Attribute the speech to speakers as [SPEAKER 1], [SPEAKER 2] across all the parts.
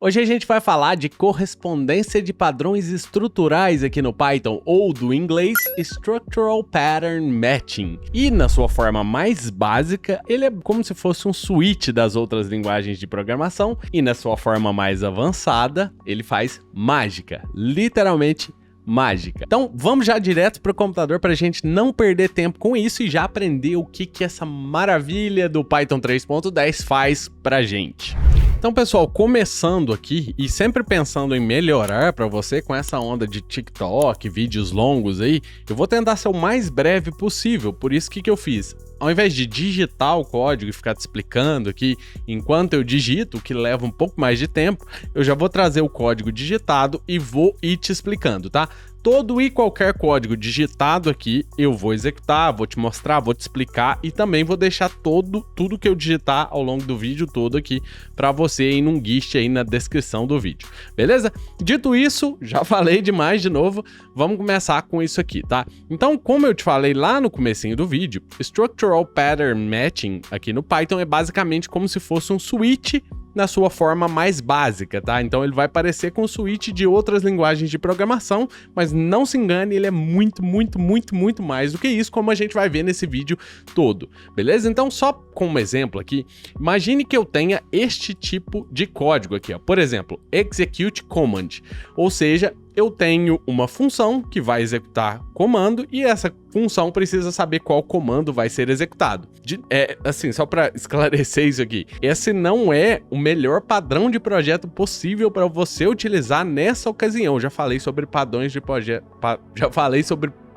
[SPEAKER 1] Hoje a gente vai falar de correspondência de padrões estruturais aqui no Python, ou do inglês Structural Pattern Matching. E na sua forma mais básica, ele é como se fosse um switch das outras linguagens de programação, e na sua forma mais avançada, ele faz mágica, literalmente mágica. Então vamos já direto para o computador para a gente não perder tempo com isso e já aprender o que essa maravilha do Python 3.10 faz pra gente. Então, pessoal, começando aqui e sempre pensando em melhorar para você com essa onda de TikTok, vídeos longos aí, eu vou tentar ser o mais breve possível. Por isso, o que eu fiz? Ao invés de digitar o código e ficar te explicando aqui enquanto eu digito, que leva um pouco mais de tempo, eu já vou trazer o código digitado e vou ir te explicando, tá? Todo e qualquer código digitado aqui eu vou executar, vou te mostrar, vou te explicar e também vou deixar tudo que eu digitar ao longo do vídeo todo aqui para você aí num GIST aí na descrição do vídeo, beleza? Dito isso, já falei demais de novo, vamos começar com isso aqui, tá? Então, como eu te falei lá no comecinho do vídeo, Structural Pattern Matching aqui no Python é basicamente como se fosse um switch na sua forma mais básica, tá? Então ele vai parecer com o switch de outras linguagens de programação, mas não se engane, ele é muito mais do que isso, como a gente vai ver nesse vídeo todo, beleza? Então só como exemplo aqui, imagine que eu tenha este tipo de código aqui, ó. Por exemplo, execute command, ou seja, eu tenho uma função que vai executar comando e essa função precisa saber qual comando vai ser executado. Assim, só para esclarecer isso aqui, esse não é o melhor padrão de projeto possível para você utilizar nessa ocasião. Eu já falei sobre padrões de projeto,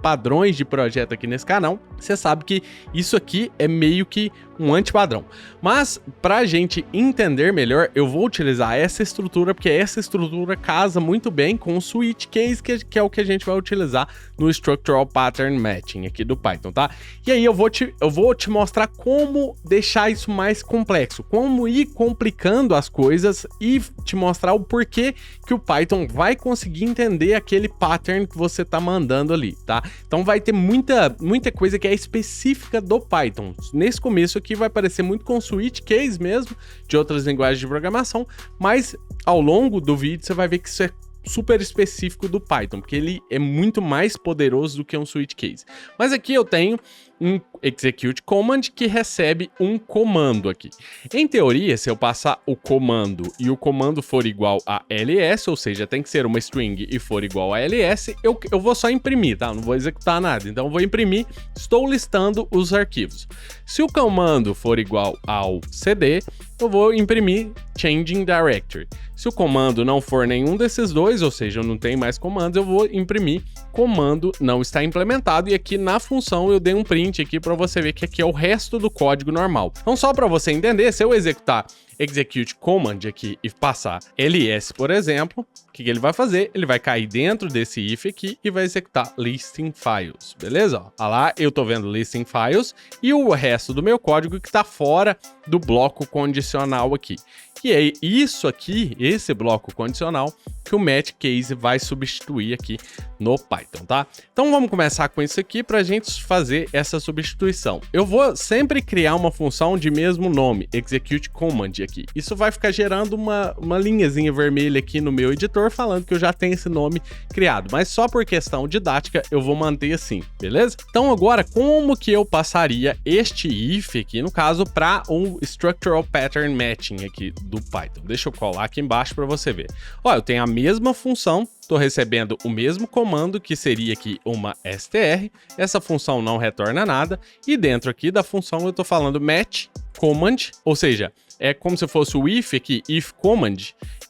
[SPEAKER 1] padrões de projeto aqui nesse canal, você sabe que isso aqui é meio que um antipadrão. Mas pra gente entender melhor, eu vou utilizar essa estrutura, porque essa estrutura casa muito bem com o switch case, que é o que a gente vai utilizar no Structural Pattern Matching aqui do Python, tá? E aí eu vou te mostrar como deixar isso mais complexo, como ir complicando as coisas e te mostrar o porquê que o Python vai conseguir entender aquele pattern que você tá mandando ali, tá? Então vai ter muita coisa que é específica do Python. Nesse começo aqui vai parecer muito com switch case mesmo, de outras linguagens de programação, mas ao longo do vídeo você vai ver que isso é super específico do Python, porque ele é muito mais poderoso do que um switch case. Mas aqui eu tenho um execute command que recebe um comando aqui. Em teoria, se eu passar o comando e o comando for igual a ls, ou seja, tem que ser uma string e for igual a ls, eu vou só imprimir, tá? Não vou executar nada. Então eu vou imprimir, estou listando os arquivos. Se o comando for igual ao cd, eu vou imprimir changing directory. Se o comando não for nenhum desses dois, ou seja, eu não tenho mais comandos, eu vou imprimir comando não está implementado, e aqui na função eu dei um print aqui para você ver que aqui é o resto do código normal. Então só para você entender, se eu executar execute command aqui e passar ls, por exemplo, o que ele vai fazer? Ele vai cair dentro desse if aqui e vai executar listing files, beleza? Olha lá, eu tô vendo listing files e o resto do meu código que tá fora do bloco condicional aqui. E é isso aqui, esse bloco condicional, que o match case vai substituir aqui no Python, tá? Então vamos começar com isso aqui para a gente fazer essa substituição. Eu vou sempre criar uma função de mesmo nome, execute command aqui. Isso vai ficar gerando uma linhazinha vermelha aqui no meu editor falando que eu já tenho esse nome criado, mas só por questão didática eu vou manter assim, beleza? Então agora, como que eu passaria este if aqui, no caso, para um Structural Pattern Matching aqui do Python? Deixa eu colar aqui embaixo para você ver. Ó, eu tenho a mesma função, estou recebendo o mesmo comando, que seria aqui uma str, essa função não retorna nada, e dentro aqui da função eu estou falando match command, ou seja, é como se fosse o if aqui, if command,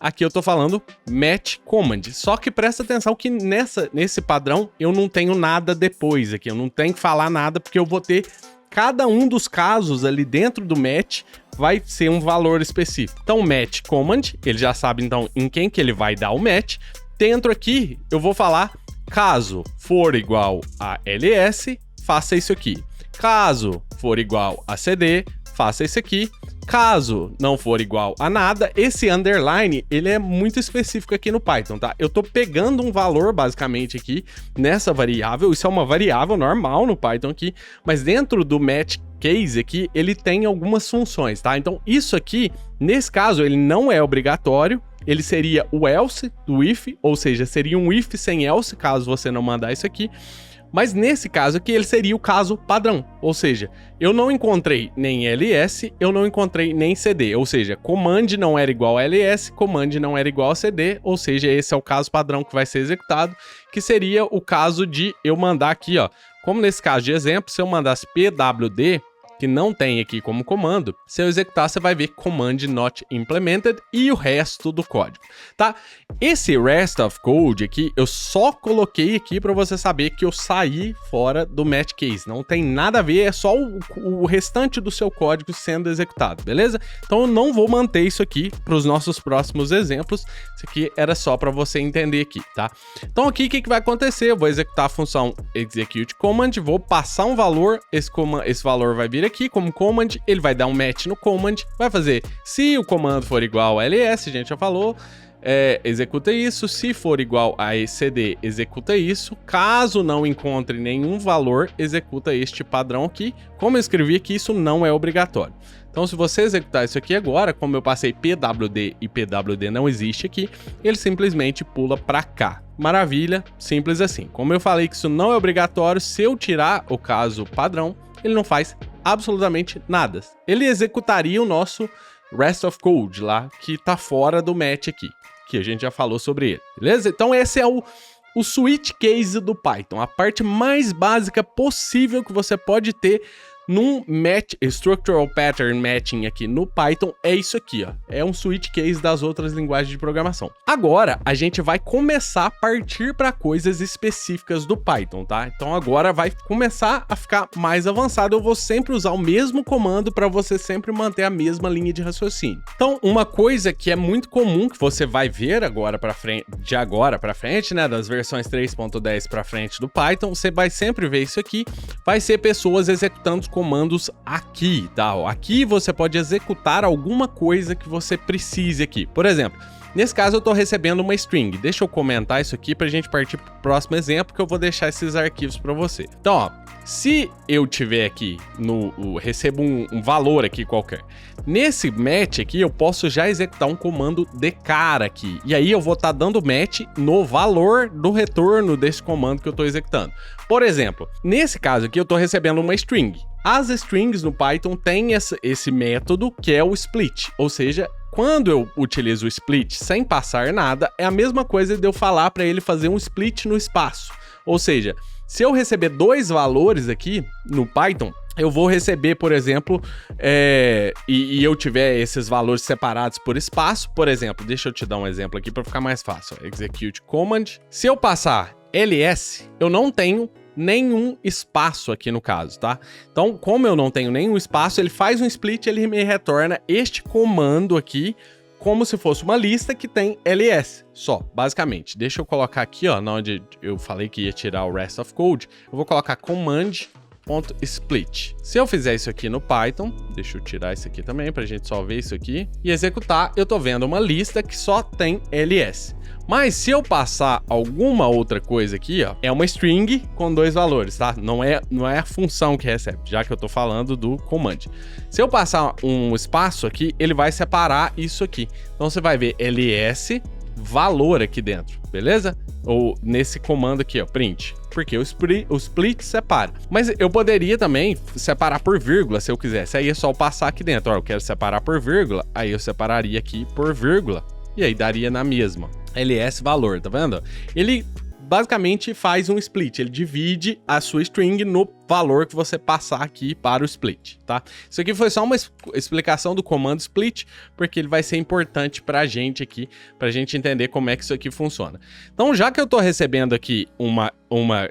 [SPEAKER 1] aqui eu estou falando match command, só que presta atenção que nesse padrão eu não tenho nada depois aqui, eu não tenho que falar nada, porque eu vou ter cada um dos casos ali dentro do match vai ser um valor específico. Então, match command, ele já sabe então em quem que ele vai dar o match. Dentro aqui, eu vou falar, caso for igual a ls, faça isso aqui. Caso for igual a cd, faça isso aqui. Caso não for igual a nada, esse underline, ele é muito específico aqui no Python, tá? Eu tô pegando um valor, basicamente, aqui nessa variável. Isso é uma variável normal no Python aqui, mas dentro do match case aqui, ele tem algumas funções, tá? Então, isso aqui, nesse caso, ele não é obrigatório, ele seria o else do if, ou seja, seria um if sem else, caso você não mandar isso aqui. Mas nesse caso aqui, ele seria o caso padrão, ou seja, eu não encontrei nem ls, eu não encontrei nem cd, ou seja, command não era igual a ls, command não era igual a cd, ou seja, esse é o caso padrão que vai ser executado, que seria o caso de eu mandar aqui, ó, como nesse caso de exemplo, se eu mandasse pwd, que não tem aqui como comando, se eu executar, você vai ver command not implemented e o resto do código, tá? Esse rest of code aqui, eu só coloquei aqui para você saber que eu saí fora do match case, não tem nada a ver, é só o restante do seu código sendo executado, beleza? Então eu não vou manter isso aqui para os nossos próximos exemplos, isso aqui era só para você entender aqui, tá? Então aqui o que vai acontecer? Eu vou executar a função execute command, vou passar um valor, esse valor vai vir aqui como command, ele vai dar um match no command, vai fazer, se o comando for igual a ls, a gente já falou, executa isso, se for igual a cd, executa isso, caso não encontre nenhum valor, executa este padrão aqui, como eu escrevi aqui, isso não é obrigatório. Então se você executar isso aqui agora, como eu passei pwd e pwd não existe aqui, ele simplesmente pula para cá. Maravilha, simples assim. Como eu falei que isso não é obrigatório, se eu tirar o caso padrão, ele não faz absolutamente nada. Ele executaria o nosso rest of code lá, que tá fora do match aqui, que a gente já falou sobre ele, beleza? Então esse é o switch case do Python, a parte mais básica possível que você pode ter num Structural Pattern Matching aqui no Python é isso aqui, ó. É um switch case das outras linguagens de programação. Agora, a gente vai começar a partir para coisas específicas do Python, tá? Então agora vai começar a ficar mais avançado. Eu vou sempre usar o mesmo comando para você sempre manter a mesma linha de raciocínio. Então, uma coisa que é muito comum que você vai ver agora para frente, de agora para frente, né, das versões 3.10 para frente do Python, você vai sempre ver isso aqui, vai ser pessoas executando os comandos aqui, tá? Aqui você pode executar alguma coisa que você precise aqui. Por exemplo, nesse caso eu estou recebendo uma string. Deixa eu comentar isso aqui para a gente partir para o próximo exemplo, que eu vou deixar esses arquivos para você. Então, ó, se eu tiver aqui, recebo um valor aqui qualquer. Nesse match aqui, eu posso já executar um comando de cara aqui. E aí eu vou estar dando match no valor do retorno desse comando que eu estou executando. Por exemplo, nesse caso aqui, eu estou recebendo uma string. As strings no Python têm esse método que é o split, ou seja, quando eu utilizo o split sem passar nada, é a mesma coisa de eu falar para ele fazer um split no espaço. Ou seja, se eu receber dois valores aqui no Python, eu vou receber, por exemplo, e eu tiver esses valores separados por espaço, por exemplo, deixa eu te dar um exemplo aqui para ficar mais fácil. Execute command. Se eu passar ls, eu não tenho nenhum espaço aqui no caso, tá? Então, como eu não tenho nenhum espaço, ele faz um split, ele me retorna este comando aqui, como se fosse uma lista que tem ls, só, basicamente. Deixa eu colocar aqui, ó, onde eu falei que ia tirar o rest of code, eu vou colocar command.split. Se eu fizer isso aqui no Python, deixa eu tirar isso aqui também pra gente só ver isso aqui, e executar, eu tô vendo uma lista que só tem ls. Mas se eu passar alguma outra coisa aqui, ó, é uma string com dois valores, tá? Não é a função que recebe, já que eu tô falando do command. Se eu passar um espaço aqui, ele vai separar isso aqui. Então você vai ver ls valor aqui dentro, beleza? Ou nesse comando aqui, ó, print. Porque o split separa. Mas eu poderia também separar por vírgula, se eu quisesse. Aí é só eu passar aqui dentro. Ó, eu quero separar por vírgula, aí eu separaria aqui por vírgula. E aí daria na mesma. ls valor, tá vendo? Ele basicamente faz um split, ele divide a sua string no valor que você passar aqui para o split, tá? Isso aqui foi só uma explicação do comando split, porque ele vai ser importante pra gente aqui, pra gente entender como é que isso aqui funciona. Então, já que eu tô recebendo aqui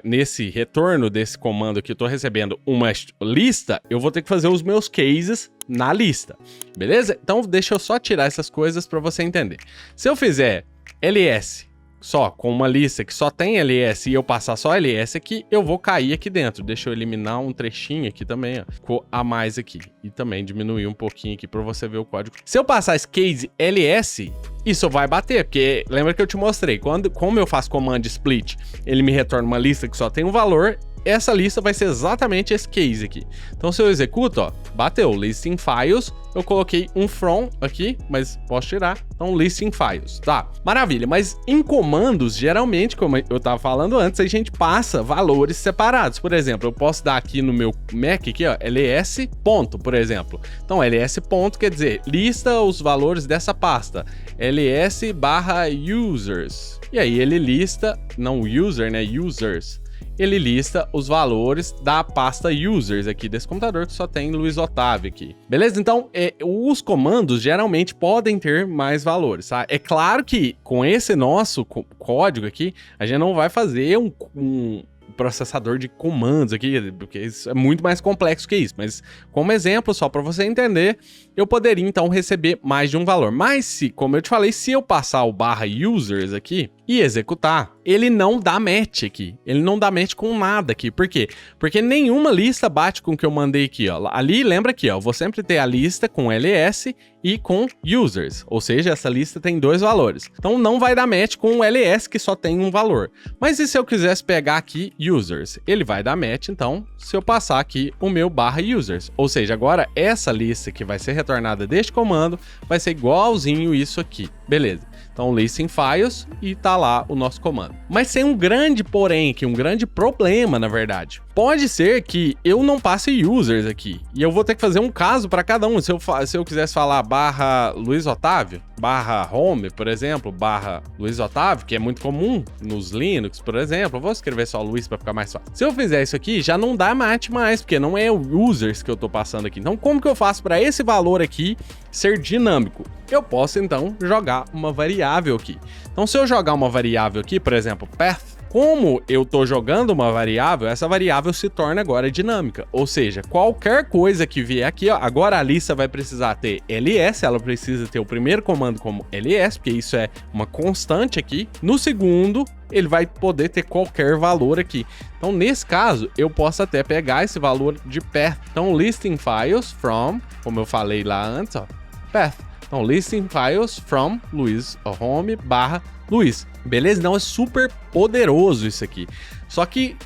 [SPEAKER 1] nesse retorno desse comando aqui, eu tô recebendo uma lista, eu vou ter que fazer os meus cases na lista, beleza? Então, deixa eu só tirar essas coisas pra você entender. Se eu fizer ls só com uma lista que só tem ls e eu passar só ls aqui, eu vou cair aqui dentro. Deixa eu eliminar um trechinho aqui também, ó. Ficou a mais aqui. E também diminuir um pouquinho aqui para você ver o código. Se eu passar esse case ls, isso vai bater, porque lembra que eu te mostrei, como eu faço command split, ele me retorna uma lista que só tem um valor, essa lista vai ser exatamente esse case aqui. Então se eu executo, ó, bateu, listing files, eu coloquei um from aqui, mas posso tirar, então listing files, tá? Maravilha, mas em comandos, geralmente, como eu tava falando antes, a gente passa valores separados. Por exemplo, eu posso dar aqui no meu Mac, aqui, ó, ls ponto, por exemplo. Então ls ponto quer dizer, lista os valores dessa pasta, ls barra users. E aí ele lista, não user, né, users. Ele lista os valores da pasta users aqui desse computador que só tem Luiz Otávio aqui. Beleza? Então, os comandos geralmente podem ter mais valores, tá? É claro que com esse nosso código aqui, a gente não vai fazer um processador de comandos aqui, porque isso é muito mais complexo que isso, mas como exemplo, só para você entender, eu poderia então receber mais de um valor. Mas se, como eu te falei, se eu passar o barra users aqui e executar, ele não dá match aqui. Ele não dá match com nada aqui. Por quê? Porque nenhuma lista bate com o que eu mandei aqui, ó. Ali, lembra aqui, ó, eu vou sempre ter a lista com ls e com users, ou seja, essa lista tem dois valores. Então não vai dar match com o ls que só tem um valor. Mas e se eu quisesse pegar aqui users? Ele vai dar match, então, se eu passar aqui o meu barra users. Ou seja, agora essa lista que vai ser retornada deste comando vai ser igualzinho isso aqui. Beleza. Então, listing files e tá lá o nosso comando. Mas tem um grande porém aqui, um grande problema, na verdade. Pode ser que eu não passe users aqui e eu vou ter que fazer um caso para cada um. Se eu quisesse falar barra Luiz Otávio, barra home, por exemplo, barra Luiz Otávio, que é muito comum nos Linux, por exemplo, eu vou escrever só Luiz para ficar mais fácil. Se eu fizer isso aqui, já não dá match mais, porque não é o users que eu tô passando aqui. Então, como que eu faço para esse valor aqui ser dinâmico? Eu posso, então, jogar uma variável aqui. Então, se eu jogar uma variável aqui, por exemplo, path, como eu tô jogando uma variável, essa variável se torna agora dinâmica. Ou seja, qualquer coisa que vier aqui, ó, agora a lista vai precisar ter ls, ela precisa ter o primeiro comando como ls, porque isso é uma constante aqui. No segundo, ele vai poder ter qualquer valor aqui. Então, nesse caso, eu posso até pegar esse valor de path. Então, listing files from, como eu falei lá antes, ó, path. Então, listing files from Luiz home barra Luiz. Beleza? Então é super poderoso isso aqui. Só que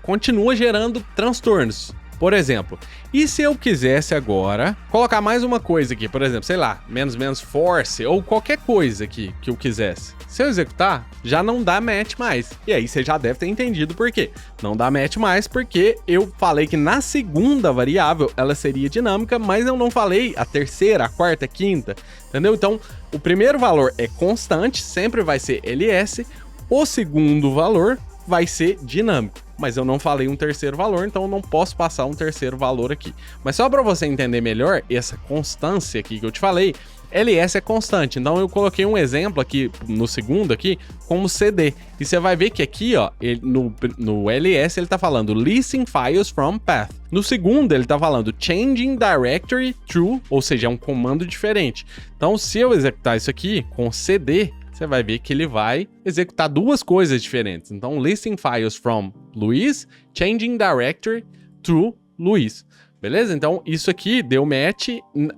[SPEAKER 1] continua gerando transtornos. Por exemplo, e se eu quisesse agora colocar mais uma coisa aqui, por exemplo, sei lá, menos force ou qualquer coisa aqui que eu quisesse. Se eu executar, já não dá match mais. E aí você já deve ter entendido por quê. Não dá match mais porque eu falei que na segunda variável ela seria dinâmica, mas eu não falei a terceira, a quarta, a quinta, entendeu? Então, o primeiro valor é constante, sempre vai ser ls, o segundo valor vai ser dinâmico. Mas eu não falei um terceiro valor, então eu não posso passar um terceiro valor aqui. Mas só para você entender melhor essa constância aqui que eu te falei, ls é constante. Então eu coloquei um exemplo aqui no segundo aqui como cd. E você vai ver que aqui, ó, no ls ele tá falando listing files from path. No segundo ele tá falando changing directory true, ou seja, é um comando diferente. Então se eu executar isso aqui com cd, você vai ver que ele vai executar duas coisas diferentes. Então, listing files from Luiz, changing directory to Luiz. Beleza? Então, isso aqui deu match.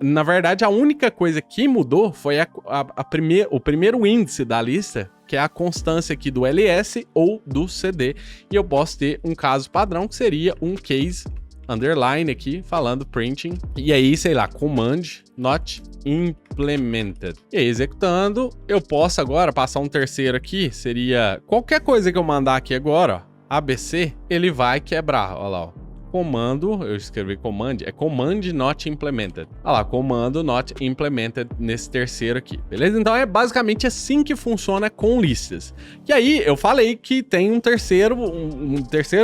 [SPEAKER 1] Na verdade, a única coisa que mudou foi o primeiro índice da lista, que é a constância aqui do ls ou do cd. E eu posso ter um caso padrão, que seria um case underline aqui, falando printing. E aí, sei lá, command not implemented. E aí, executando, eu posso agora passar um terceiro aqui, seria qualquer coisa que eu mandar aqui agora, ó, ABC, ele vai quebrar, ó lá, ó. Comando, eu escrevi command, é command not implemented. Olha lá, comando not implemented nesse terceiro aqui, beleza? Então é basicamente assim que funciona com listas. E aí eu falei que tem um terceiro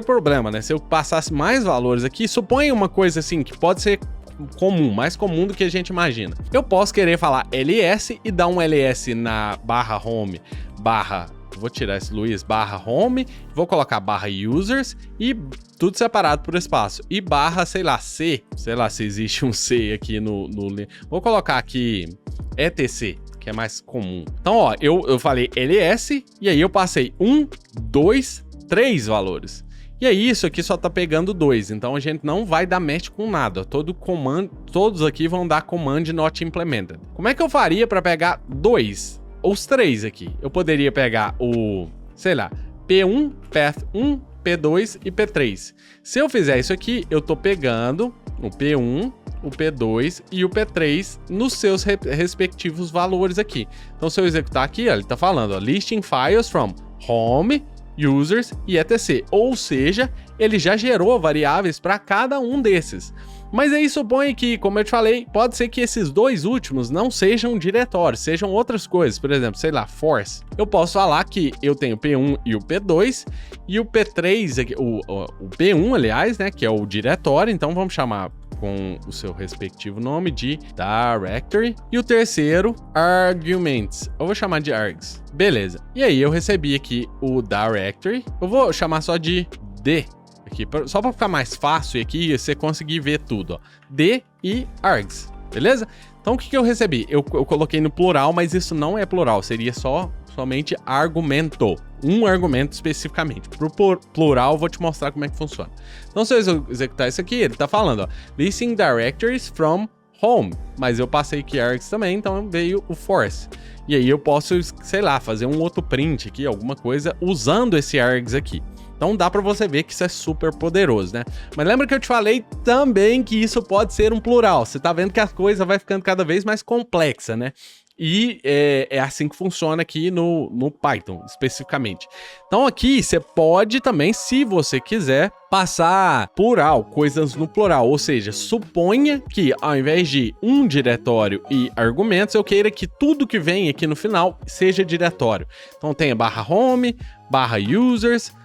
[SPEAKER 1] problema, né? Se eu passasse mais valores aqui, suponha uma coisa assim que pode ser comum, mais comum do que a gente imagina. Eu posso querer falar ls e dar um ls na barra home, vou tirar esse Luiz, barra home, vou colocar barra users e tudo separado por espaço. E barra, sei lá, C, sei lá se existe um C aqui no vou colocar aqui etc, que é mais comum. Então, ó, eu falei ls e aí eu passei 1, 2, 3 valores. E aí isso aqui só tá pegando 2, então a gente não vai dar match com nada. Todos aqui vão dar command not implemented. Como é que eu faria para pegar 2? Os 3 aqui. Eu poderia pegar o, sei lá, P1, Path 1, P2 e P3. Se eu fizer isso aqui, eu tô pegando o P1, o P2 e o P3 nos seus respectivos valores aqui. Então, se eu executar aqui, ó, ele tá falando, ó, listing files from home, users e etc. Ou seja, ele já gerou variáveis para cada um desses. Mas aí supõe que, como eu te falei, pode ser que esses dois últimos não sejam diretórios, sejam outras coisas. Por exemplo, sei lá, force. Eu posso falar que eu tenho o P1 e o P2 e o P3, o P1, aliás, né, que é o diretório. Então vamos chamar com o seu respectivo nome de directory. E o terceiro, arguments. Eu vou chamar de args. Beleza. E aí eu recebi aqui o directory. Eu vou chamar só de D. Aqui, só para ficar mais fácil aqui, você conseguir ver tudo, ó. D e args, beleza? Então o que eu recebi? Eu coloquei no plural, mas isso não é plural, seria somente argumento, um argumento especificamente. Pro plural, eu vou te mostrar como é que funciona. Então se eu executar isso aqui, ele tá falando, ó, listing directories from home, mas eu passei aqui args também, então veio o force. E aí eu posso, sei lá, fazer um outro print aqui, alguma coisa, usando esse args aqui. Então dá pra você ver que isso é super poderoso, né? Mas lembra que eu te falei também que isso pode ser um plural. Você tá vendo que a coisa vai ficando cada vez mais complexa, né? E é assim que funciona aqui no Python, especificamente. Então aqui você pode também, se você quiser, passar plural, coisas no plural. Ou seja, suponha que ao invés de um diretório e argumentos, eu queira que tudo que vem aqui no final seja diretório. Então tenha _home, /users,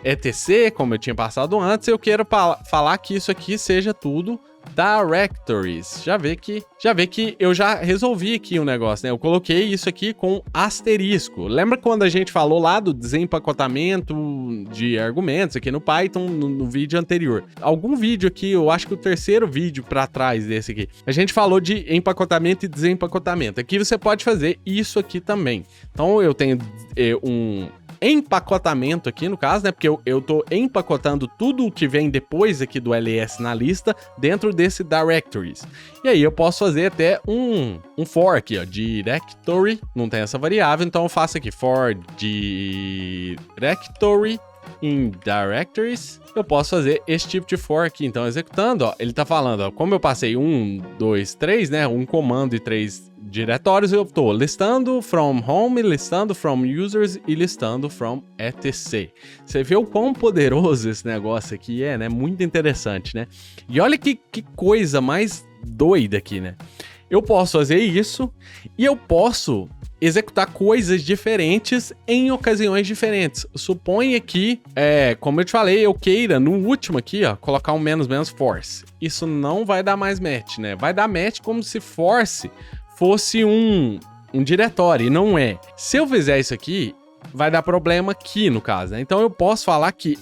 [SPEAKER 1] /etc, como eu tinha passado antes, eu quero falar que isso aqui seja tudo directories. Já vê que eu já resolvi aqui um negócio, né? Eu coloquei isso aqui com asterisco. Lembra quando a gente falou lá do desempacotamento de argumentos aqui no Python, no vídeo anterior? Algum vídeo aqui, eu acho que o terceiro vídeo para trás desse aqui, a gente falou de empacotamento e desempacotamento. Aqui você pode fazer isso aqui também. Então eu tenho um empacotamento aqui no caso, né? Porque eu tô empacotando tudo o que vem depois aqui do ls na lista dentro desse directories. E aí eu posso fazer até um for aqui, ó, directory, não tem essa variável, então eu faço aqui for directory in directories. Eu posso fazer esse tipo de for aqui, então executando, ó, ele tá falando, ó, como eu passei 1, 2, 3, né? Um comando e 3 diretórios, eu tô listando from home, listando from users e listando from etc. Você vê o quão poderoso esse negócio aqui é, né? Muito interessante, né? E olha que coisa mais doida aqui, né? Eu posso fazer isso e eu posso executar coisas diferentes em ocasiões diferentes. Suponha que, como eu te falei, eu queira no último aqui, ó, colocar um menos force. Isso não vai dar mais match, né? Vai dar match como se force fosse um diretório, e não é. Se eu fizer isso aqui, vai dar problema aqui no caso, né? Então eu posso falar que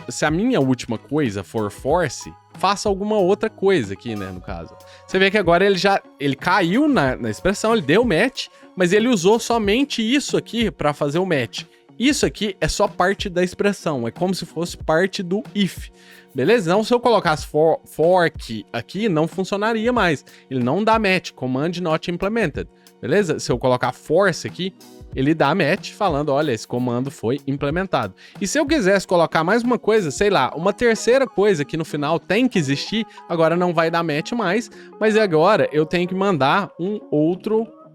[SPEAKER 1] se a minha última coisa for force, faça alguma outra coisa aqui, né, no caso. Você vê que agora ele caiu na expressão, ele deu match, mas ele usou somente isso aqui para fazer o match. Isso aqui é só parte da expressão, é como se fosse parte do if. Beleza? Então, se eu colocasse fork aqui, não funcionaria mais. Ele não dá match, command not implemented. Beleza? Se eu colocar force aqui, ele dá match falando, olha, esse comando foi implementado. E se eu quisesse colocar mais uma coisa, sei lá, uma terceira coisa que no final tem que existir, agora não vai dar match mais, mas agora eu tenho que mandar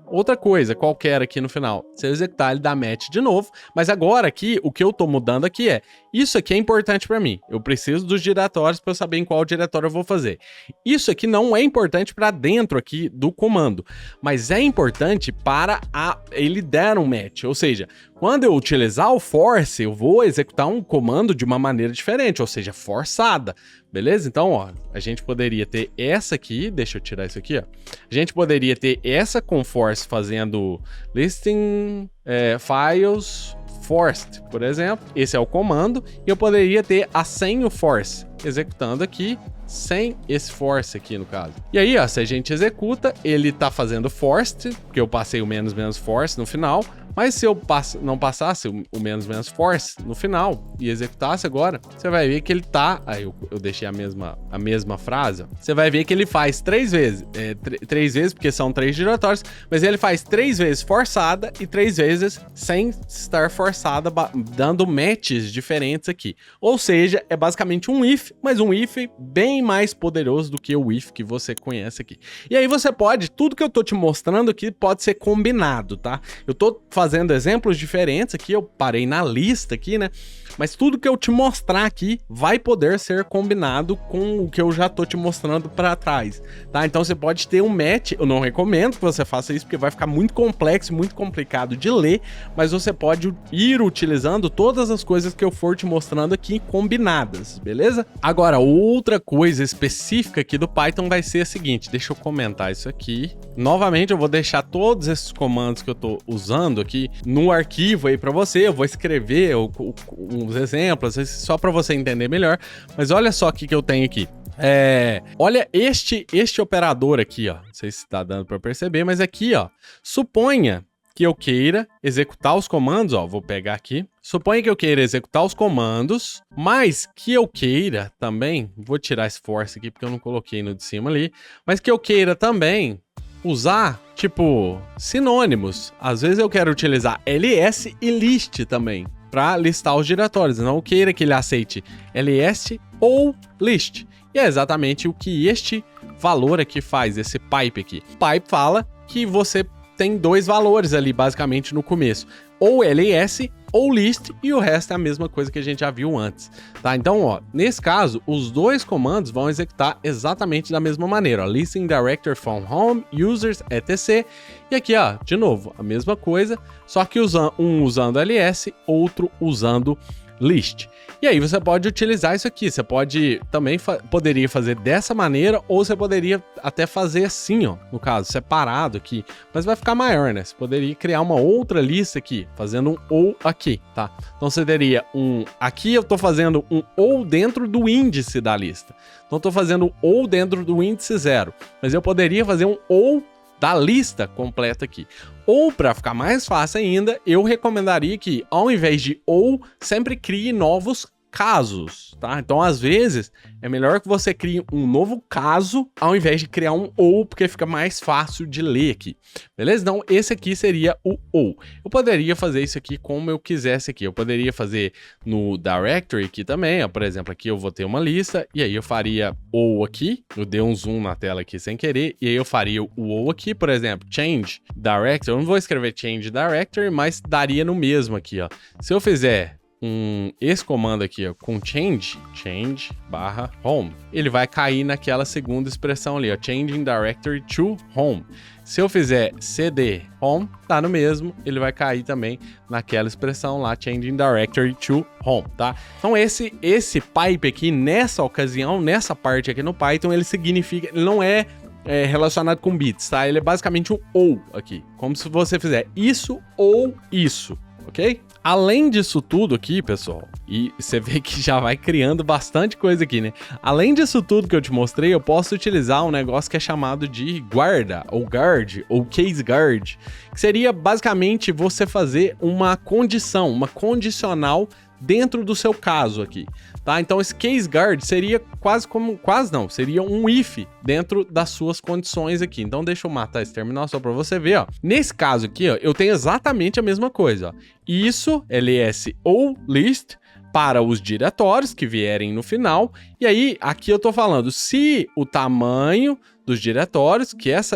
[SPEAKER 1] outra coisa qualquer aqui no final. Se eu executar, ele dá match de novo, mas agora aqui, o que eu tô mudando aqui isso aqui é importante para mim. Eu preciso dos diretórios para eu saber em qual diretório eu vou fazer. Isso aqui não é importante para dentro aqui do comando, mas é importante para ele dar um match. Ou seja, quando eu utilizar o force, eu vou executar um comando de uma maneira diferente, ou seja, forçada. Beleza? Então, ó, a gente poderia ter essa aqui, deixa eu tirar isso aqui, ó. A gente poderia ter essa com force fazendo listing files forced, por exemplo. Esse é o comando. E eu poderia ter a sem o force. executando aqui, sem esse force aqui no caso. E aí, ó, se a gente executa, ele tá fazendo forced, porque eu passei o menos force no final, mas se eu não passasse o menos force no final e executasse agora, você vai ver que ele tá... Aí eu deixei a mesma frase. Ó. Você vai ver que ele faz 3 vezes. 3 vezes, porque são 3 giratórios, mas ele faz 3 vezes forçada e 3 vezes sem estar forçada, dando matches diferentes aqui. Ou seja, é basicamente um if, mas um if bem mais poderoso do que o if que você conhece aqui. E aí você pode, tudo que eu tô te mostrando aqui pode ser combinado, tá? Eu tô fazendo exemplos diferentes aqui, eu parei na lista aqui, né? Mas tudo que eu te mostrar aqui vai poder ser combinado com o que eu já tô te mostrando para trás, tá? Então você pode ter um match, eu não recomendo que você faça isso porque vai ficar muito complexo, muito complicado de ler, mas você pode ir utilizando todas as coisas que eu for te mostrando aqui combinadas, beleza? Agora, outra coisa específica aqui do Python vai ser a seguinte, deixa eu comentar isso aqui. Novamente, eu vou deixar todos esses comandos que eu tô usando aqui no arquivo aí para você, eu vou escrever uns exemplos, só para você entender melhor, mas olha só o que eu tenho aqui. Olha este operador aqui, ó, não sei se tá dando para perceber, mas aqui, ó, suponha que eu queira executar os comandos, ó, vou pegar aqui, suponha que eu queira executar os comandos, mas que eu queira também, vou tirar esse force aqui porque eu não coloquei no de cima ali, mas que eu queira também usar, tipo, sinônimos. Às vezes eu quero utilizar ls e list também, para listar os diretórios. Não queira que ele aceite ls ou list. E é exatamente o que este valor aqui faz, esse pipe aqui. O pipe fala que você tem 2 valores ali, basicamente, no começo. Ou ls ou list, e o resto é a mesma coisa que a gente já viu antes, tá? Então, ó, nesse caso, os 2 comandos vão executar exatamente da mesma maneira, ó, listing director from home, users, etc. E aqui, ó, de novo, a mesma coisa, só que um usando ls, outro usando list. E aí você pode utilizar isso aqui, você pode também poderia fazer dessa maneira, ou você poderia até fazer assim, ó, no caso, separado aqui, mas vai ficar maior, né? Você poderia criar uma outra lista aqui, fazendo um ou aqui, tá? Então você teria aqui eu tô fazendo um ou dentro do índice da lista. Então eu tô fazendo ou dentro do índice 0, mas eu poderia fazer um ou da lista completa aqui. Ou, para ficar mais fácil ainda, eu recomendaria que, ao invés de ou, sempre crie novos casos, tá? Então, às vezes, é melhor que você crie um novo caso ao invés de criar um ou, porque fica mais fácil de ler aqui, beleza? Então, esse aqui seria o ou. Eu poderia fazer isso aqui como eu quisesse aqui. Eu poderia fazer no directory aqui também, ó. Por exemplo, aqui eu vou ter uma lista, e aí eu faria ou aqui, eu dei um zoom na tela aqui sem querer, e aí eu faria o ou aqui, por exemplo, change directory. Eu não vou escrever change directory, mas daria no mesmo aqui, ó. Se eu fizer esse comando aqui, ó, com change barra home, ele vai cair naquela segunda expressão ali, ó, changing directory to home. Se eu fizer cd home, tá no mesmo, ele vai cair também naquela expressão lá, changing directory to home, tá? Então esse pipe aqui, nessa ocasião, nessa parte aqui no Python, ele significa, ele não é relacionado com bits, tá? Ele é basicamente um ou aqui, como se você fizer isso ou isso, ok? Além disso tudo aqui, pessoal, e você vê que já vai criando bastante coisa aqui, né? Além disso tudo que eu te mostrei, eu posso utilizar um negócio que é chamado de guarda, ou guard, ou case guard, que seria basicamente você fazer uma condição, uma condicional dentro do seu caso aqui, tá? Então esse case guard seria seria um if dentro das suas condições aqui. Então deixa eu matar esse terminal só para você ver, ó. Nesse caso aqui, ó, eu tenho exatamente a mesma coisa, ó. Isso, ls ou list, para os diretórios que vierem no final. E aí, aqui eu tô falando se o tamanho dos diretórios,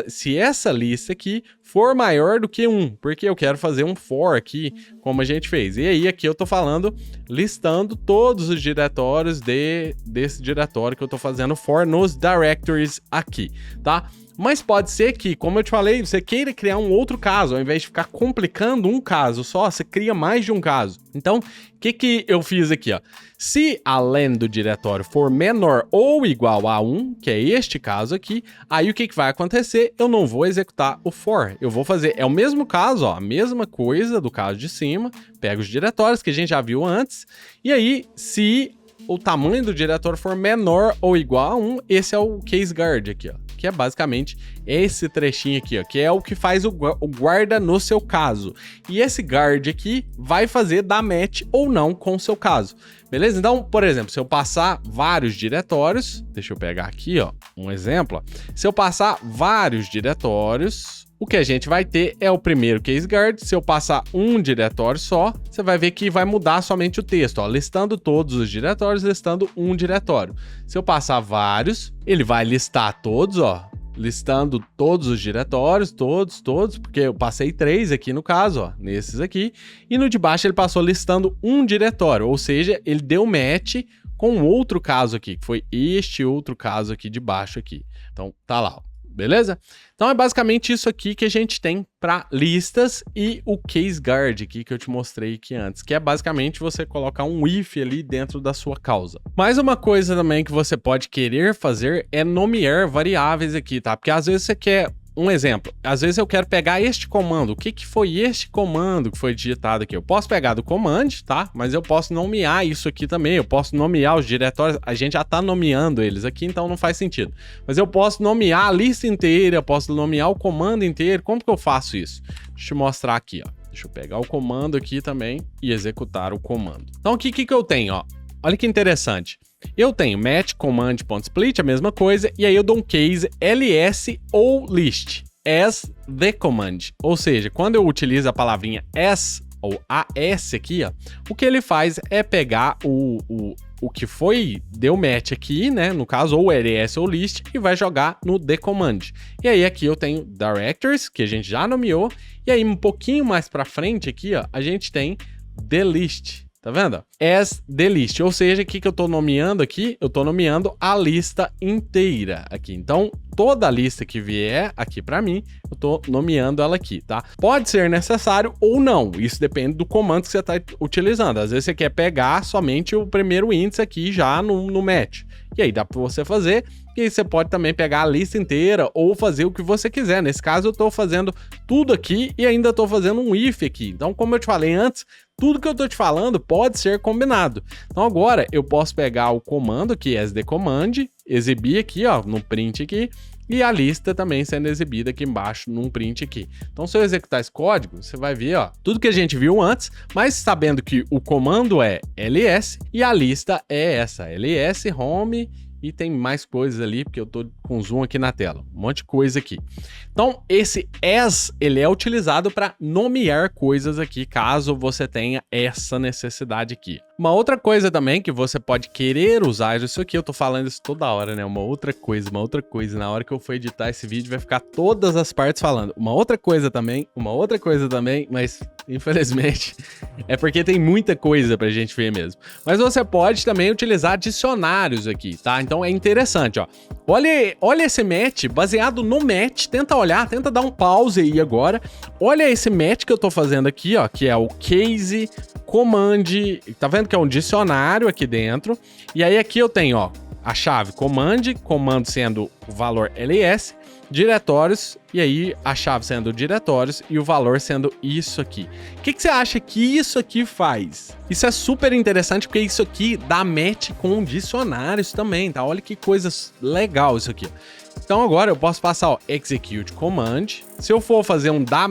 [SPEAKER 1] se essa lista aqui for maior do que 1, porque eu quero fazer um for aqui, como a gente fez. E aí, aqui eu tô falando, listando todos os diretórios desse diretório que eu tô fazendo for nos directories aqui, tá? Mas pode ser que, como eu te falei, você queira criar um outro caso, ao invés de ficar complicando um caso só, você cria mais de um caso. Então, o que eu fiz aqui, ó? Se a len do diretório for menor ou igual a 1, que é este caso aqui, aí o que vai acontecer? Eu não vou executar o for. Eu vou fazer, é o mesmo caso, ó, a mesma coisa do caso de cima, pega os diretórios que a gente já viu antes, e aí, se o tamanho do diretório for menor ou igual a 1, esse é o case guard aqui, ó. Que é basicamente esse trechinho aqui, ó, que é o que faz o guarda no seu caso. E esse guard aqui vai fazer dar match ou não com o seu caso. Beleza? Então, por exemplo, se eu passar vários diretórios, deixa eu pegar aqui, ó, um exemplo, ó. Se eu passar vários diretórios, o que a gente vai ter é o primeiro case guard. Se eu passar um diretório só, você vai ver que vai mudar somente o texto, ó, listando todos os diretórios, listando um diretório. Se eu passar vários, ele vai listar todos, ó, listando todos os diretórios, todos, porque eu passei 3 aqui no caso, ó, nesses aqui, e no de baixo ele passou listando um diretório, ou seja, ele deu match com outro caso aqui, que foi este outro caso aqui de baixo aqui. Então, tá lá, ó. Beleza? Então é basicamente isso aqui que a gente tem para listas e o case guard aqui que eu te mostrei aqui antes, que é basicamente você colocar um if ali dentro da sua causa. Mais uma coisa também que você pode querer fazer é nomear variáveis aqui, tá? Porque às vezes você quer um exemplo, às vezes eu quero pegar este comando, o que que foi este comando que foi digitado aqui? Eu posso pegar do command, tá? Mas eu posso nomear isso aqui também, eu posso nomear os diretórios, a gente já tá nomeando eles aqui, então não faz sentido. Mas eu posso nomear a lista inteira, eu posso nomear o comando inteiro, como que eu faço isso? Deixa eu te mostrar aqui, ó. Deixa eu pegar o comando aqui também e executar o comando. Então aqui, o que que eu tenho, ó? Olha que interessante. Eu tenho match command.split, a mesma coisa, e aí eu dou um case ls ou list, as the command. Ou seja, quando eu utilizo a palavrinha as ou as aqui, ó, o que ele faz é pegar o que foi, deu match aqui, né, no caso, ou ls ou list, e vai jogar no the command. E aí aqui eu tenho directors, que a gente já nomeou, e aí um pouquinho mais pra frente aqui, ó, a gente tem the list. Tá vendo? As the list, ou seja, o que eu tô nomeando aqui? Eu tô nomeando a lista inteira aqui. Então, toda a lista que vier aqui pra mim, eu tô nomeando ela aqui, tá? Pode ser necessário ou não, isso depende do comando que você tá utilizando. Às vezes você quer pegar somente o primeiro índice aqui já no match. E aí dá pra você fazer, e aí você pode também pegar a lista inteira ou fazer o que você quiser. Nesse caso eu tô fazendo tudo aqui e ainda tô fazendo um if aqui. Então, como eu te falei antes, tudo que eu tô te falando pode ser combinado. Então agora eu posso pegar o comando aqui, as the command, exibir aqui, ó, no print aqui, e a lista também sendo exibida aqui embaixo num print aqui. Então se eu executar esse código, você vai ver, ó, tudo que a gente viu antes, mas sabendo que o comando é ls e a lista é essa, ls home. E tem mais coisas ali, porque eu tô com zoom aqui na tela. Um monte de coisa aqui. Então, esse as, ele é utilizado para nomear coisas aqui, caso você tenha essa necessidade aqui. Uma outra coisa também que você pode querer usar, isso aqui eu tô falando isso toda hora, né? Uma outra coisa. Na hora que eu for editar esse vídeo vai ficar todas as partes falando. Uma outra coisa também, mas infelizmente é porque tem muita coisa pra gente ver mesmo. Mas você pode também utilizar dicionários aqui, tá? Então é interessante, ó. Olha esse match, baseado no match, tenta olhar, tenta dar um pause aí agora. Olha esse match que eu tô fazendo aqui, ó, que é o case command, tá vendo que é um dicionário aqui dentro. E aí aqui eu tenho, ó, a chave comando sendo o valor ls, diretórios, e aí a chave sendo diretórios e o valor sendo isso aqui. O que você acha que isso aqui faz? Isso é super interessante porque isso aqui dá match com dicionários também, tá? Olha que coisa legal isso aqui. Então agora eu posso passar, ó, execute command. Se eu for fazer um dar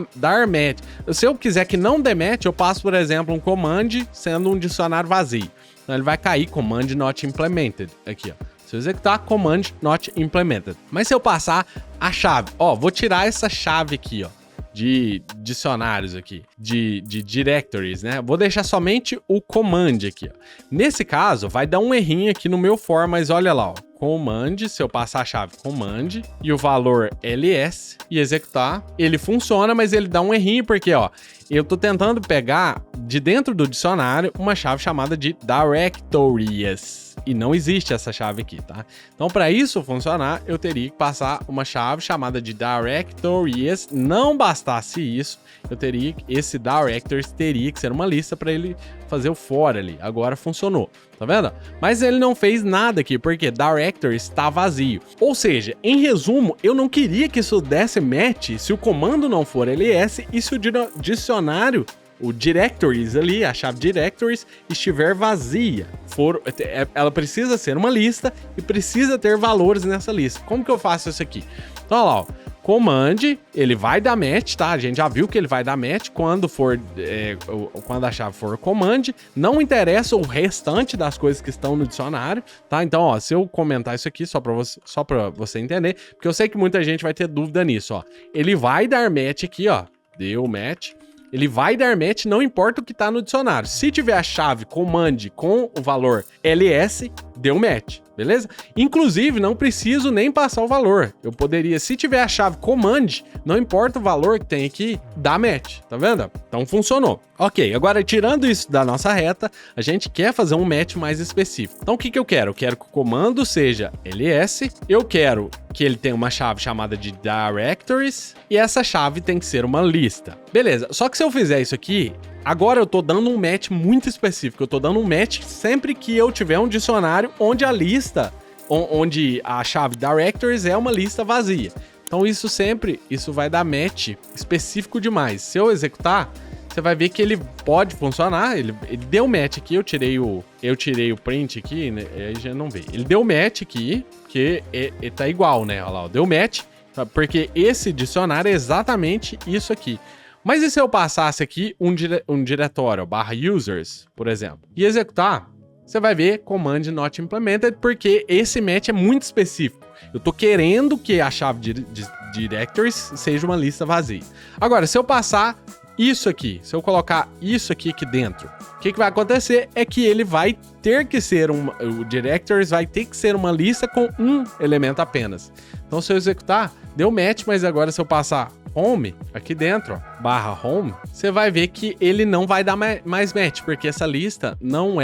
[SPEAKER 1] match, se eu quiser que não dê match, eu passo, por exemplo, um command sendo um dicionário vazio. Então ele vai cair command not implemented aqui, ó. Se eu executar, command not implemented. Mas se eu passar a chave, ó, vou tirar essa chave aqui, ó, de dicionários aqui, de directories, né? Vou deixar somente o command aqui, ó. Nesse caso, vai dar um errinho aqui no meu for, mas olha lá, ó. Command, se eu passar a chave command e o valor ls e executar, ele funciona, mas ele dá um errinho porque, ó, eu tô tentando pegar de dentro do dicionário uma chave chamada de directories e não existe essa chave aqui, tá? Então, para isso funcionar, eu teria que passar uma chave chamada de directories. Não bastasse isso, esse directories teria que ser uma lista para ele fazer o for ali. Agora funcionou, tá vendo? Mas ele não fez nada aqui, porque directories está vazio. Ou seja, em resumo, eu não queria que isso desse match se o comando não for ls e se o dicionário o directories ali, a chave directories, estiver vazia. Ela precisa ser uma lista e precisa ter valores nessa lista. Como que eu faço isso aqui? Então, olha lá, ó. Command, ele vai dar match, tá? A gente já viu que ele vai dar match quando a chave for command. Não interessa o restante das coisas que estão no dicionário, tá? Então, ó, se eu comentar isso aqui só pra você entender, porque eu sei que muita gente vai ter dúvida nisso, ó. Ele vai dar match aqui, ó. Deu match. Ele vai dar match, não importa o que tá no dicionário. Se tiver a chave command com o valor ls, deu match. Beleza? Inclusive, não preciso nem passar o valor. Eu poderia, se tiver a chave command, não importa o valor que tem aqui, dá match. Tá vendo? Então funcionou. Ok, agora tirando isso da nossa reta, a gente quer fazer um match mais específico. Então o que eu quero? Eu quero que o comando seja ls, eu quero que ele tenha uma chave chamada de directories, e essa chave tem que ser uma lista. Beleza, só que se eu fizer isso aqui, agora eu tô dando um match muito específico. Eu tô dando um match sempre que eu tiver um dicionário onde a lista, onde a chave directories é uma lista vazia. Então isso vai dar match específico demais. Se eu executar, você vai ver que ele pode funcionar. Ele deu match aqui, eu tirei o print aqui, né? Aí já não vê. Ele deu match aqui, que ele tá igual, né? Olha lá, deu match, porque esse dicionário é exatamente isso aqui. Mas e se eu passasse aqui um diretório, /users, por exemplo, e executar, você vai ver command not implemented, porque esse match é muito específico. Eu tô querendo que a chave de directories seja uma lista vazia. Agora, se eu passar isso aqui, se eu colocar isso aqui dentro, o que vai acontecer é que ele vai ter que ser o directories vai ter que ser uma lista com um elemento apenas. Então, se eu executar, deu match, mas agora se eu passar home, aqui dentro, ó, /home, você vai ver que ele não vai dar mais match, porque essa lista não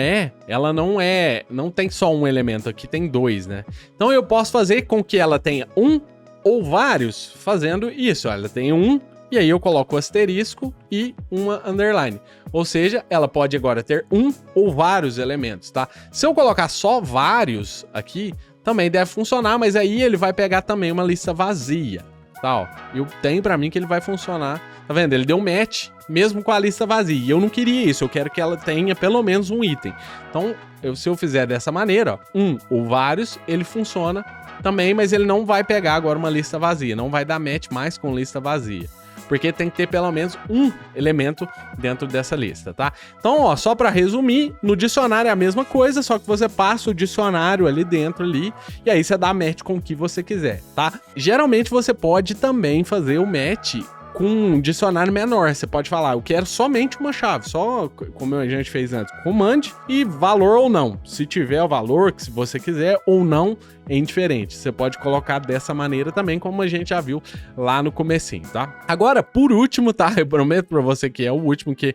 [SPEAKER 1] tem só um elemento, aqui tem dois, né? Então eu posso fazer com que ela tenha um ou vários fazendo isso, ó, ela tem um, e aí eu coloco o asterisco e uma underline. Ou seja, ela pode agora ter um ou vários elementos, tá? Se eu colocar só vários aqui, também deve funcionar, mas aí ele vai pegar também uma lista vazia. Tá, ó, eu tenho pra mim que ele vai funcionar. Tá vendo? Ele deu match mesmo com a lista vazia. E eu não queria isso, eu quero que ela tenha pelo menos um item. Então, se eu fizer dessa maneira, ó, um ou vários, ele funciona também, mas ele não vai pegar agora uma lista vazia. Não vai dar match mais com lista vazia. Porque tem que ter pelo menos um elemento dentro dessa lista, tá? Então, ó, só para resumir, no dicionário é a mesma coisa, só que você passa o dicionário ali dentro ali, e aí você dá match com o que você quiser, tá? Geralmente você pode também fazer o match com um dicionário menor. Você pode falar, eu quero somente uma chave, só como a gente fez antes, command e valor ou não. Se tiver o valor que você quiser ou não, é indiferente. Você pode colocar dessa maneira também, como a gente já viu lá no comecinho, tá? Agora, por último, tá? Eu prometo pra você que é o último, que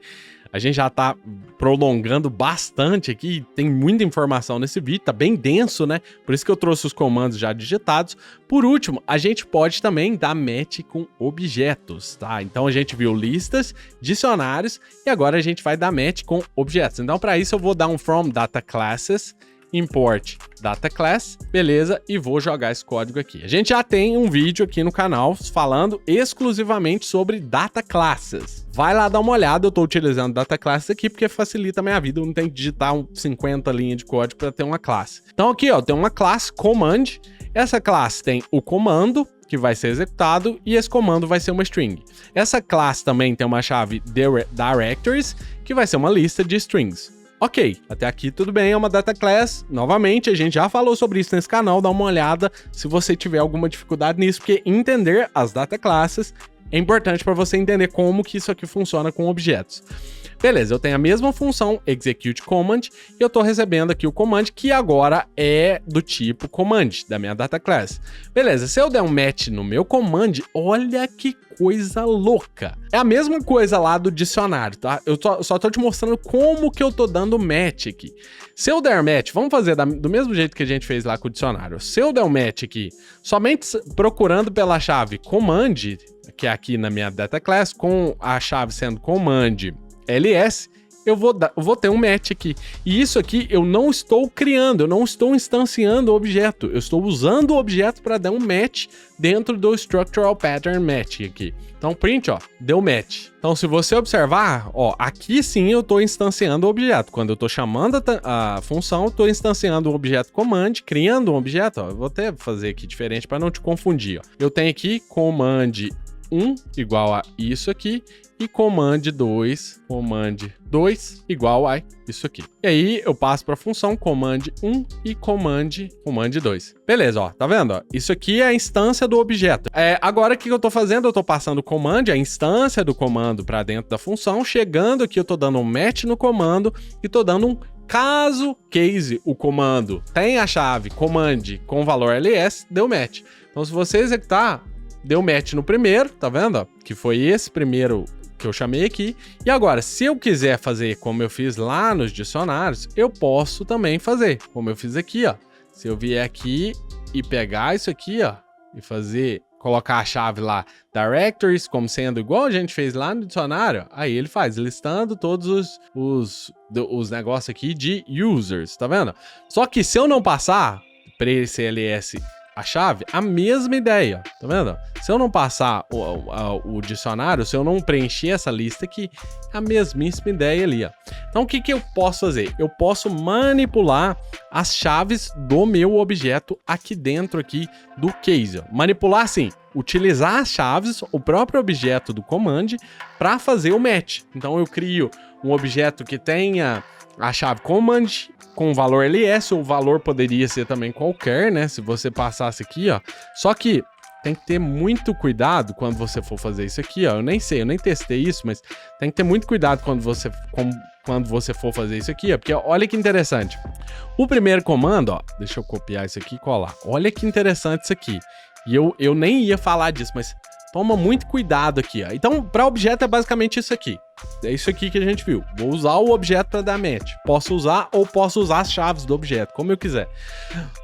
[SPEAKER 1] a gente já tá prolongando bastante aqui, tem muita informação nesse vídeo, tá bem denso, né? Por isso que eu trouxe os comandos já digitados. Por último, a gente pode também dar match com objetos, tá? Então a gente viu listas, dicionários, e agora a gente vai dar match com objetos. Então para isso eu vou dar um from data classes, import data class, beleza, e vou jogar esse código aqui. A gente já tem um vídeo aqui no canal falando exclusivamente sobre data classes. Vai lá dar uma olhada, eu tô utilizando data classes aqui porque facilita a minha vida, eu não tenho que digitar 50 linhas de código para ter uma classe. Então aqui, ó, tem uma classe command, essa classe tem o comando, que vai ser executado, e esse comando vai ser uma string. Essa classe também tem uma chave directories, que vai ser uma lista de strings. Ok, até aqui tudo bem, é uma data class. Novamente, a gente já falou sobre isso nesse canal, dá uma olhada se você tiver alguma dificuldade nisso, porque entender as data classes é importante para você entender como que isso aqui funciona com objetos. Beleza, eu tenho a mesma função execute command e eu estou recebendo aqui o command que agora é do tipo command da minha data class. Beleza, se eu der um match no meu command, olha que coisa louca. É a mesma coisa lá do dicionário, tá? Eu só tô te mostrando como que eu tô dando match aqui. Se eu der match, vamos fazer do mesmo jeito que a gente fez lá com o dicionário. Se eu der um match aqui, somente procurando pela chave command, que é aqui na minha data class, com a chave sendo command ls, eu vou ter um match aqui. E isso aqui eu não estou criando, eu não estou instanciando o objeto. Eu estou usando o objeto para dar um match dentro do Structural Pattern Match aqui. Então, print, ó, deu match. Então, se você observar, ó, aqui sim eu estou instanciando o objeto. Quando eu estou chamando a função, eu estou instanciando o objeto command, criando um objeto, ó. Eu vou até fazer aqui diferente para não te confundir, ó. Eu tenho aqui command 1 igual a isso aqui e command 2 igual a isso aqui. E aí eu passo para a função command 1 e command 2. Beleza, ó, tá vendo? Ó? Isso aqui é a instância do objeto. Agora o que eu tô fazendo? Eu tô passando o command, a instância do comando para dentro da função, chegando aqui eu tô dando um match no comando e tô dando um caso case o comando tem a chave command com valor ls, deu match. Então se você executar, deu match no primeiro, tá vendo? Ó? Que foi esse primeiro que eu chamei aqui. E agora, se eu quiser fazer como eu fiz lá nos dicionários, eu posso também fazer, como eu fiz aqui, ó. Se eu vier aqui e pegar isso aqui, ó, e colocar a chave lá, directories, como sendo igual a gente fez lá no dicionário, aí ele faz, listando todos os negócios aqui de users, tá vendo? Só que se eu não passar para esse ls a chave, a mesma ideia, tá vendo? Se eu não passar o dicionário, se eu não preencher essa lista aqui, a mesmíssima ideia ali, ó. Então, o que eu posso fazer? Eu posso manipular as chaves do meu objeto aqui dentro aqui do case, ó. Manipular, assim, utilizar as chaves, o próprio objeto do command, para fazer o match. Então, eu crio um objeto que tenha a chave command com valor ls, o valor poderia ser também qualquer, né? Se você passasse aqui, ó. Só que tem que ter muito cuidado quando você for fazer isso aqui, ó. Eu nem testei isso, mas tem que ter muito cuidado quando você for fazer isso aqui, ó. Porque olha que interessante. O primeiro comando, ó. Deixa eu copiar isso aqui e colar. Olha que interessante isso aqui. E eu nem ia falar disso, mas toma muito cuidado aqui, ó. Então, para objeto é basicamente isso aqui. É isso aqui que a gente viu. Vou usar o objeto para dar match. Posso usar as chaves do objeto, como eu quiser.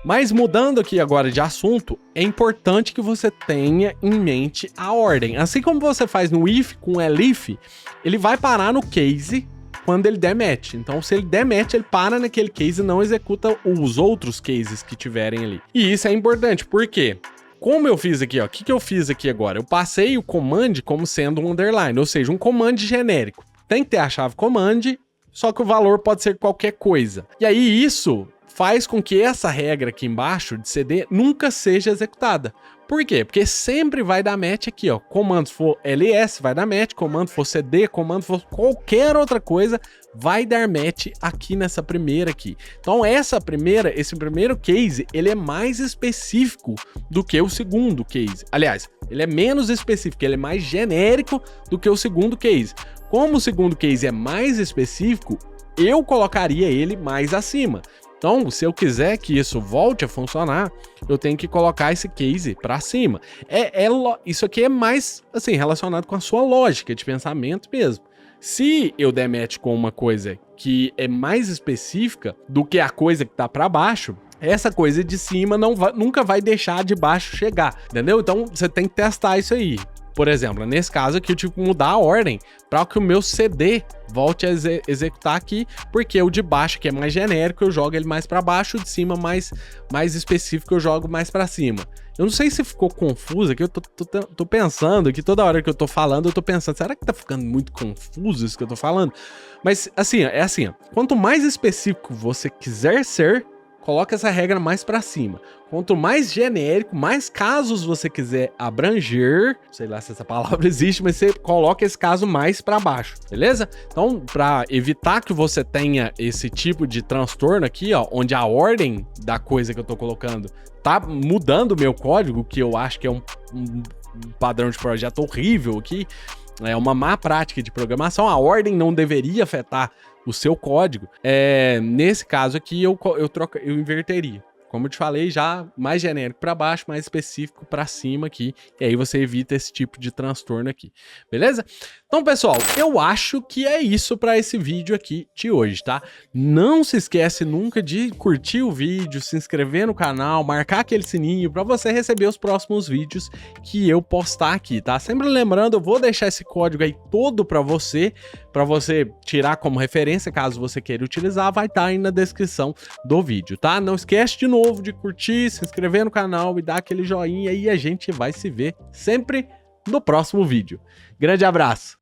[SPEAKER 1] Mas mudando aqui agora de assunto, é importante que você tenha em mente a ordem. Assim como você faz no if com elif, ele vai parar no case quando ele der match. Então, se ele der match, ele para naquele case e não executa os outros cases que tiverem ali. E isso é importante, por quê? Como eu fiz aqui, ó, o que eu fiz aqui agora? Eu passei o command como sendo um underline, ou seja, um command genérico. Tem que ter a chave command, só que o valor pode ser qualquer coisa. E aí isso faz com que essa regra aqui embaixo de CD nunca seja executada. Por quê? Porque sempre vai dar match aqui, ó. Comando for ls, vai dar match. Comando for cd, comando for qualquer outra coisa, vai dar match aqui nessa primeira aqui. Então esse primeiro case, ele é mais específico do que o segundo case. Aliás, ele é menos específico, ele é mais genérico do que o segundo case. Como o segundo case é mais específico, eu colocaria ele mais acima. Então, se eu quiser que isso volte a funcionar, eu tenho que colocar esse case para cima. Isso aqui é mais assim relacionado com a sua lógica de pensamento mesmo. Se eu der match com uma coisa que é mais específica do que a coisa que está para baixo, essa coisa de cima nunca vai deixar de baixo chegar, entendeu? Então, você tem que testar isso aí. Por exemplo, nesse caso aqui eu tive que mudar a ordem para que o meu CD volte a executar aqui, porque o de baixo, que é mais genérico, eu jogo ele mais para baixo, o de cima mais específico eu jogo mais para cima. Eu não sei se ficou confuso aqui, eu tô pensando que toda hora que eu tô falando, eu tô pensando, será que tá ficando muito confuso isso que eu tô falando? Mas assim, quanto mais específico você quiser ser, coloca essa regra mais para cima. Quanto mais genérico, mais casos você quiser abranger, sei lá se essa palavra existe, mas você coloca esse caso mais para baixo, beleza? Então, para evitar que você tenha esse tipo de transtorno aqui, ó, onde a ordem da coisa que eu tô colocando tá mudando o meu código, que eu acho que é um padrão de projeto horrível aqui, é uma má prática de programação, a ordem não deveria afetar o seu código. Nesse caso aqui, eu inverteria. como eu te falei, já mais genérico para baixo, mais específico para cima aqui, e aí você evita esse tipo de transtorno aqui, beleza? Então, pessoal, eu acho que é isso para esse vídeo aqui de hoje, tá? Não se esquece nunca de curtir o vídeo, se inscrever no canal, marcar aquele sininho para você receber os próximos vídeos que eu postar aqui, tá? Sempre lembrando, eu vou deixar esse código aí todo para você tirar como referência, caso você queira utilizar, vai estar aí na descrição do vídeo, tá? Não esquece de novo de curtir, se inscrever no canal e dar aquele joinha e a gente vai se ver sempre no próximo vídeo. Grande abraço!